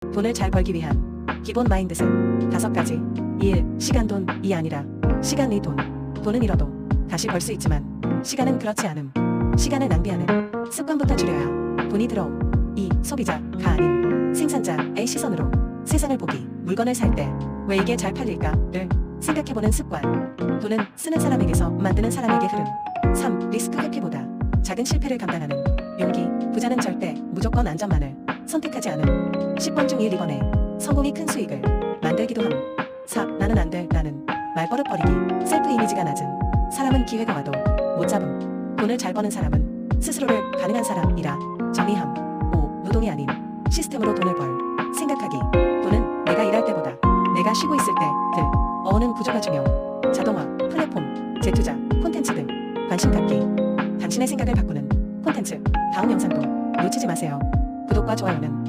돈을 잘 벌기 위한 기본 마인드셋 5가지. 1. 시간 돈이 아니라 시간이 돈. 돈은 잃어도 다시 벌 수 있지만 시간은 그렇지 않음. 시간을 낭비하는 습관부터 줄여야 돈이 들어옴. 2. 소비자가 아닌 생산자의 시선으로 세상을 보기. 물건을 살 때 왜 이게 잘 팔릴까를 생각해보는 습관. 돈은 쓰는 사람에게서 만드는 사람에게 흐름. 3. 리스크 회피보다 작은 실패를 감당하는 용기. 부자는 절대 무조건 안전만을 선택하지 않음. 10번 중 1, 2번에 성공이 큰 수익을 만들기도 함. 4. 나는 안 돼 라는 말버릇 버리기. 셀프 이미지가 낮은 사람은 기회가 와도 못 잡음. 돈을 잘 버는 사람은 스스로를 가능한 사람이라 정의함. 5. 노동이 아닌 시스템으로 돈을 벌 생각하기. 돈은 내가 일할 때보다 내가 쉬고 있을 때 들 어우는 구조가 중요. 자동화, 플랫폼, 재투자, 콘텐츠 등 관심 갖기. 당신의 생각을 바꾸는 콘텐츠. 다음 영상도 놓치지 마세요. 구독과 좋아요는